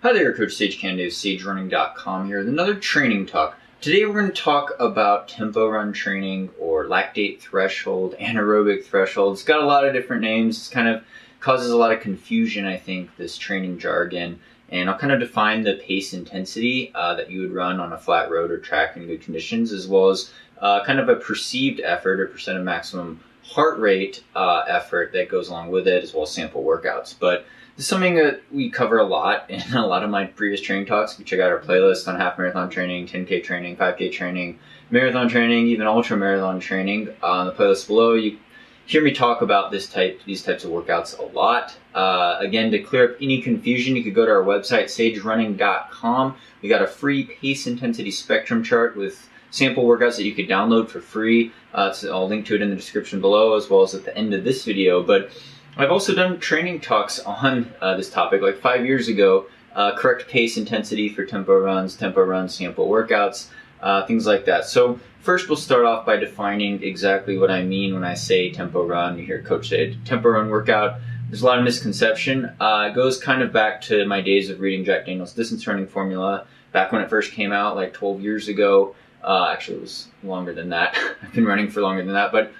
Hi there, Coach Sage Candy of SageRunning.com here with another training talk. Today we're going to talk about tempo run training or lactate threshold, anaerobic threshold. It's got a lot of different names. It kind of causes a lot of confusion, I think, this training jargon. And I'll kind of define the pace intensity that you would run on a flat road or track in good conditions, as well as kind of a perceived effort or percent of maximum heart rate effort that goes along with it, as well as sample workouts. But this is something that we cover a lot in a lot of my previous training talks. You can check out our playlist on half marathon training, 10K training, 5K training, marathon training, even ultra marathon training. On the playlist below, you hear me talk about these types of workouts a lot. Again, to clear up any confusion, you could go to our website, sagerunning.com. We got a free pace intensity spectrum chart with sample workouts that you could download for free. I'll link to it in the description below, as well as at the end of this video. But I've also done training talks on this topic, like 5 years ago, correct pace intensity for tempo runs, sample workouts, things like that. So first we'll start off by defining exactly what I mean when I say tempo run. You hear Coach say tempo run workout. There's a lot of misconception. It goes kind of back to my days of reading Jack Daniel's distance running formula, back when it first came out, like 12 years ago. Actually, it was longer than that. I've been running for longer than that, but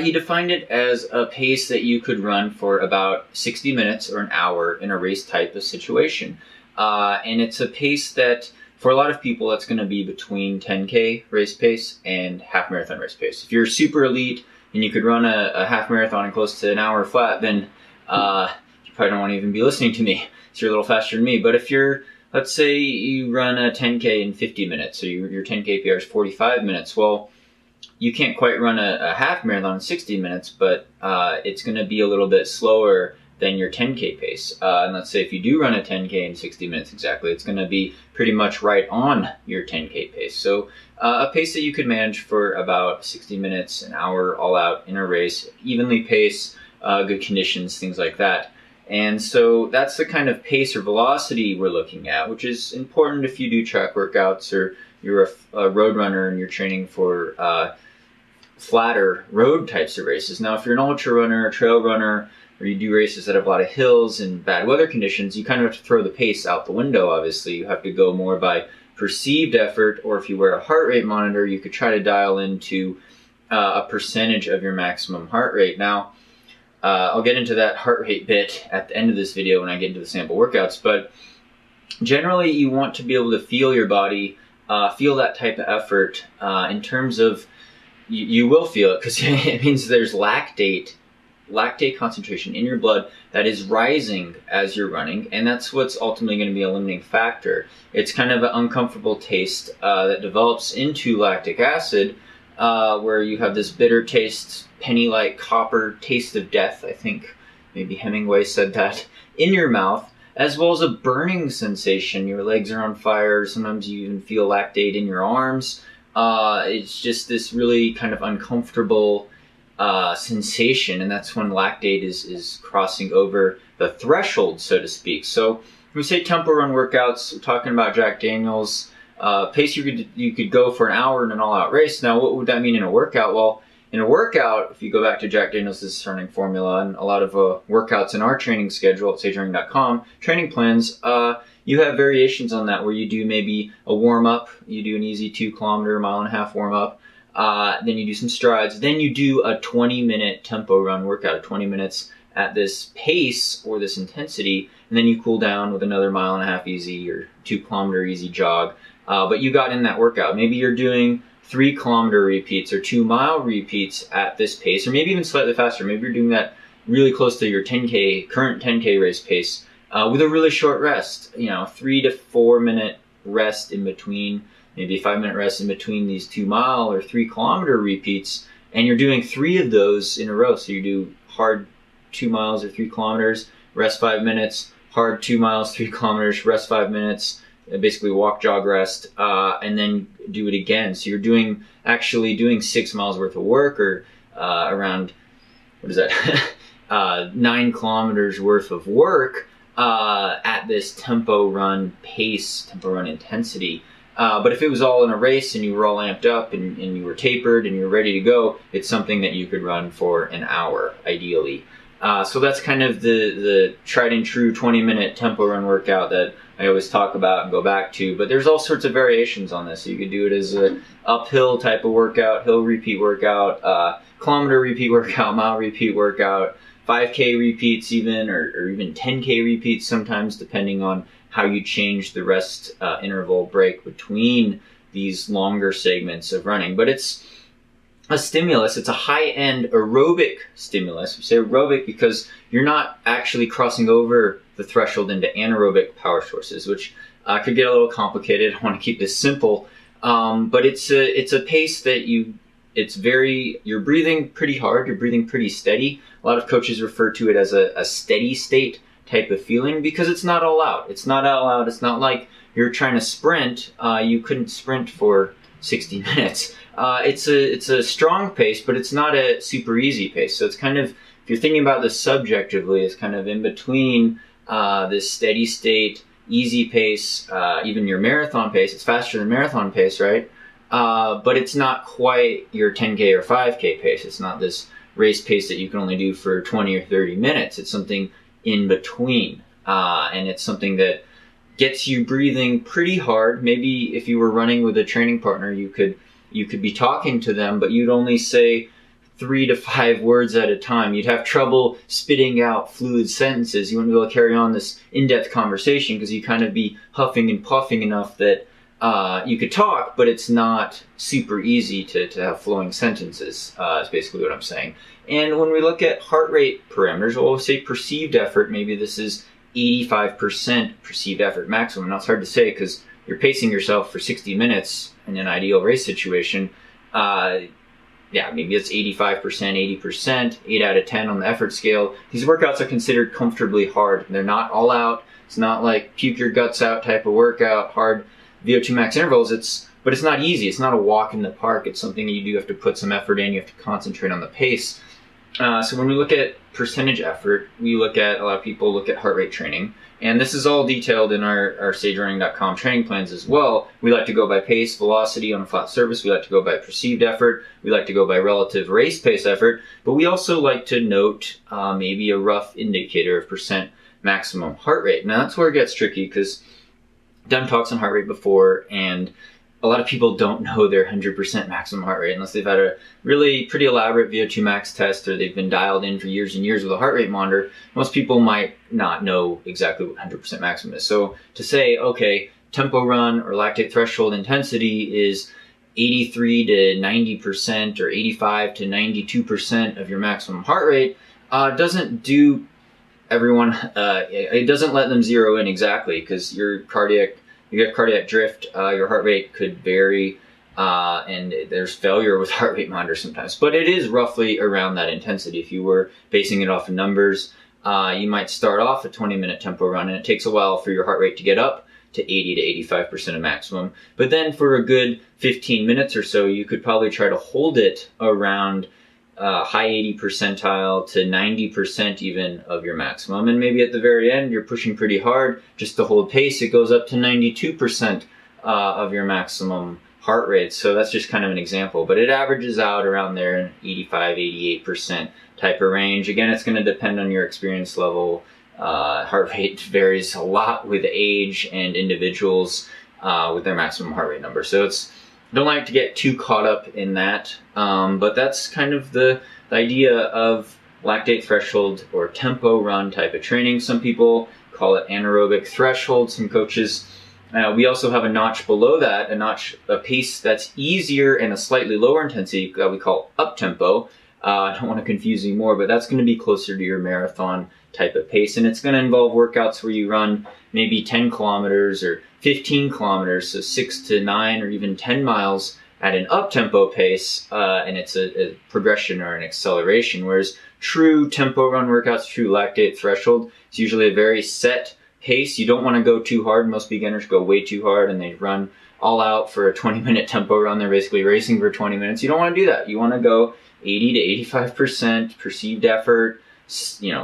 he defined it as a pace that you could run for about 60 minutes or an hour in a race type of situation. And it's a pace that, for a lot of people, that's going to be between 10K race pace and half marathon race pace. If you're super elite and you could run a half marathon in close to an hour flat, then you probably don't want to even be listening to me. So you're a little faster than me. But if you're, let's say you run a 10K in 50 minutes, so your 10K PR is 45 minutes, well, you can't quite run a half marathon in 60 minutes, but it's going to be a little bit slower than your 10K pace. And let's say if you do run a 10K in 60 minutes exactly, it's going to be pretty much right on your 10K pace. So a pace that you could manage for about 60 minutes, an hour, all out in a race, evenly pace, good conditions, things like that. And so that's the kind of pace or velocity we're looking at, which is important if you do track workouts or you're a road runner and you're training for flatter road types of races. Now, if you're an ultra runner, a trail runner, or you do races that have a lot of hills and bad weather conditions, you kind of have to throw the pace out the window, obviously. You have to go more by perceived effort, or if you wear a heart rate monitor, you could try to dial into a percentage of your maximum heart rate. Now, I'll get into that heart rate bit at the end of this video when I get into the sample workouts, but generally you want to be able to feel your body, feel that type of effort in terms of, you will feel it because it means there's lactate concentration in your blood that is rising as you're running, and that's what's ultimately going to be a limiting factor. It's kind of an uncomfortable taste that develops into lactic acid, where you have this bitter taste, penny-like copper taste of death, I think maybe Hemingway said that, in your mouth, as well as a burning sensation. Your legs are on fire, sometimes you even feel lactate in your arms. It's just this really kind of uncomfortable sensation, and that's when lactate is crossing over the threshold, so to speak. So when we say tempo run workouts, we're talking about Jack Daniel's pace you could go for an hour in an all-out race. Now, what would that mean in a workout? Well, in a workout, if you go back to Jack Daniel's running formula and a lot of workouts in our training schedule at SageRunning.com, training plans, you have variations on that where you do maybe a warm-up, you do an easy 2 kilometer, mile and a half warm-up, then you do some strides, then you do a 20-minute tempo run workout, 20 minutes at this pace or this intensity, and then you cool down with another mile and a half easy or 2 kilometer easy jog. But you got in that workout. Maybe you're doing 3 kilometer repeats or 2 mile repeats at this pace, or maybe even slightly faster. Maybe you're doing that really close to your current 10K race pace with a really short rest, 3 to 4 minute rest in between, maybe a 5-minute rest in between these 2 mile or 3 kilometer repeats, and you're doing 3 of those in a row. So you do hard 2 miles or 3 kilometers, rest 5 minutes, hard 2 miles, 3 kilometers, rest 5 minutes, basically walk, jog, rest, and then do it again. So you're actually doing 6 miles worth of work, or around, 9 kilometers worth of work at this tempo run pace, tempo run intensity. But if it was all in a race and you were all amped up and you were tapered and you were ready to go, it's something that you could run for an hour, ideally. So that's kind of the tried and true 20-minute tempo run workout that I always talk about and go back to. But there's all sorts of variations on this. So you could do it as a uphill type of workout, hill repeat workout, kilometer repeat workout, mile repeat workout, 5K repeats even, or even 10K repeats sometimes, depending on how you change the rest interval break between these longer segments of running. But it's a stimulus. It's a high-end aerobic stimulus. We say aerobic because you're not actually crossing over the threshold into anaerobic power sources, which could get a little complicated. I want to keep this simple, but it's a pace that you're breathing pretty hard. You're breathing pretty steady. A lot of coaches refer to it as a steady state type of feeling because it's not all out. It's not all out. It's not like you're trying to sprint. You couldn't sprint for 60 minutes. It's a strong pace, but it's not a super easy pace. So it's kind of, if you're thinking about this subjectively, it's kind of in between this steady state, easy pace, even your marathon pace. It's faster than marathon pace, right? But it's not quite your 10K or 5K pace. It's not this race pace that you can only do for 20 or 30 minutes. It's something in between. And it's something that gets you breathing pretty hard. Maybe if you were running with a training partner, you could be talking to them, but you'd only say 3 to 5 words at a time. You'd have trouble spitting out fluid sentences. You wouldn't be able to carry on this in-depth conversation because you kind of be huffing and puffing enough that you could talk, but it's not super easy to have flowing sentences, is basically what I'm saying. And when we look at heart rate parameters, we'll always say perceived effort. Maybe this is 85% perceived effort maximum. Now it's hard to say because you're pacing yourself for 60 minutes in an ideal race situation. Maybe it's 85%, 80%, 8 out of 10 on the effort scale. These workouts are considered comfortably hard. They're not all out. It's not like puke your guts out type of workout, hard VO2 max intervals. But it's not easy. It's not a walk in the park. It's something that you do have to put some effort in. You have to concentrate on the pace. So when we look at percentage effort, a lot of people look at heart rate training. And this is all detailed in our sagerunning.com training plans as well. We like to go by pace, velocity on a flat surface. We like to go by perceived effort. We like to go by relative race pace effort. But we also like to note maybe a rough indicator of percent maximum heart rate. Now that's where it gets tricky because I've done talks on heart rate before, and a lot of people don't know their 100% maximum heart rate unless they've had a really pretty elaborate VO2 max test or they've been dialed in for years and years with a heart rate monitor. Most people might not know exactly what 100% maximum is. So to say, okay, tempo run or lactate threshold intensity is 83 to 90% or 85 to 92% of your maximum heart rate doesn't do everyone, it doesn't let them zero in exactly because you get cardiac drift, your heart rate could vary, and there's failure with heart rate monitors sometimes. But it is roughly around that intensity. If you were basing it off of numbers, you might start off a 20-minute tempo run, and it takes a while for your heart rate to get up to 80 to 85% of maximum. But then for a good 15 minutes or so, you could probably try to hold it around high 80 percentile to 90% even of your maximum. And maybe at the very end, you're pushing pretty hard just to hold pace. It goes up to 92% of your maximum heart rate. So that's just kind of an example, but it averages out around there in 85, 88% type of range. Again, it's going to depend on your experience level. Heart rate varies a lot with age and individuals with their maximum heart rate number. So don't like to get too caught up in that, but that's kind of the idea of lactate threshold or tempo run type of training. Some people call it anaerobic threshold. Some coaches, we also have a notch below that, a pace that's easier and a slightly lower intensity that we call up tempo. I don't want to confuse you more, but that's going to be closer to your marathon type of pace, and it's going to involve workouts where you run maybe 10 kilometers or 15 kilometers, so 6 to 9 or even 10 miles at an up-tempo pace, and it's a progression or an acceleration, whereas true tempo run workouts, true lactate threshold, it's usually a very set pace. You don't want to go too hard. Most beginners go way too hard and they run all out for a 20-minute tempo run. They're basically racing for 20 minutes. You don't want to do that. You want to go 80 to 85% perceived effort,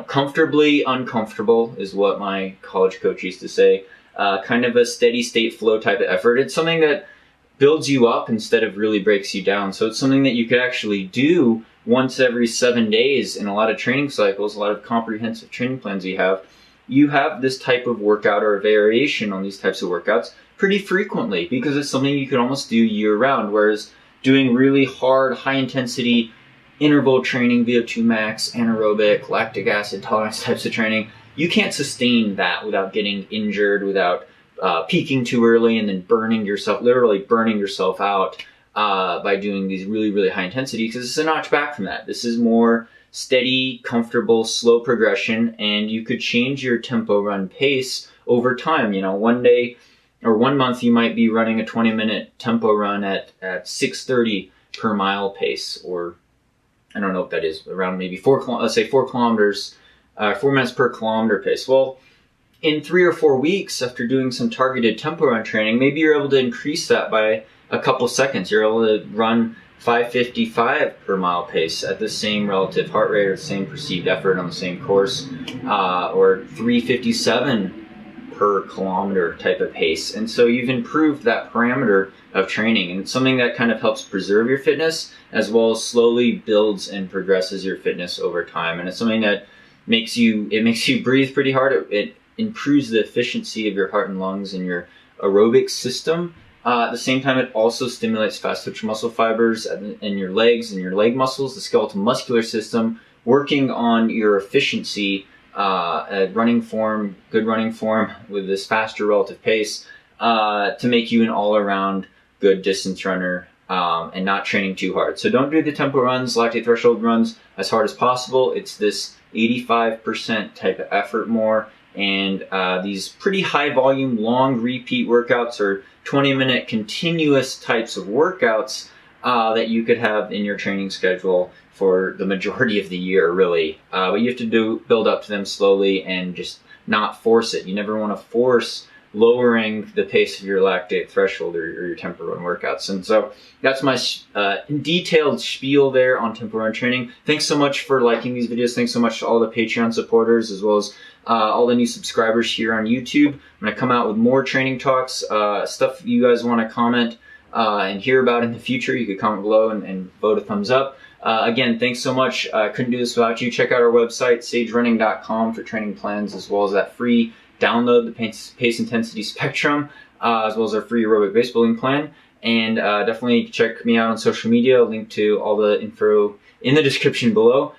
comfortably uncomfortable is what my college coach used to say. Kind of a steady state flow type of effort. It's something that builds you up instead of really breaks you down. So it's something that you could actually do once every 7 days in a lot of training cycles, a lot of comprehensive training plans you have this type of workout or variation on these types of workouts pretty frequently, because it's something you can almost do year round. Whereas doing really hard, high intensity interval training, VO2 max, anaerobic, lactic acid tolerance types of training, you can't sustain that without getting injured, without peaking too early and then literally burning yourself out by doing these really, really high intensity, because it's a notch back from that. This is more steady, comfortable, slow progression, and you could change your tempo run pace over time. You know, one day or 1 month you might be running a 20-minute tempo run at 6:30 per mile pace, or I don't know what that is, around maybe 4 kilometers, 4 minutes per kilometer pace. Well, in 3 or 4 weeks after doing some targeted tempo run training, maybe you're able to increase that by a couple seconds. You're able to run 5:55 per mile pace at the same relative heart rate or the same perceived effort on the same course, or 3:57 per kilometer type of pace. And so you've improved that parameter of training, and it's something that kind of helps preserve your fitness as well as slowly builds and progresses your fitness over time. And it's something that makes you breathe pretty hard. It improves the efficiency of your heart and lungs and your aerobic system. At the same time, it also stimulates fast twitch muscle fibers in your legs and your leg muscles, the skeletal muscular system, working on your efficiency, running form, good running form with this faster relative pace, to make you an all-around good distance runner, and not training too hard. So don't do the tempo runs, lactate threshold runs as hard as possible. It's this 85% type of effort more, and these pretty high volume, long repeat workouts, or 20-minute continuous types of workouts that you could have in your training schedule for the majority of the year, really. But you have to build up to them slowly and just not force it. You never want to force lowering the pace of your lactate threshold or your tempo run workouts. And so that's my detailed spiel there on tempo run training. Thanks so much for liking these videos. Thanks so much to all the Patreon supporters, as well as all the new subscribers here on YouTube. I'm going to come out with more training talks, stuff you guys want to comment and hear about in the future. You could comment below and vote a thumbs up. Again, thanks so much. I couldn't do this without you. Check out our website, sagerunning.com, for training plans, as well as that free download, the pace intensity spectrum, as well as our free aerobic base building plan. And definitely check me out on social media. I'll link to all the info in the description below.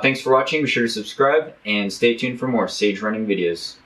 Thanks for watching. Be sure to subscribe and stay tuned for more Sage Running videos.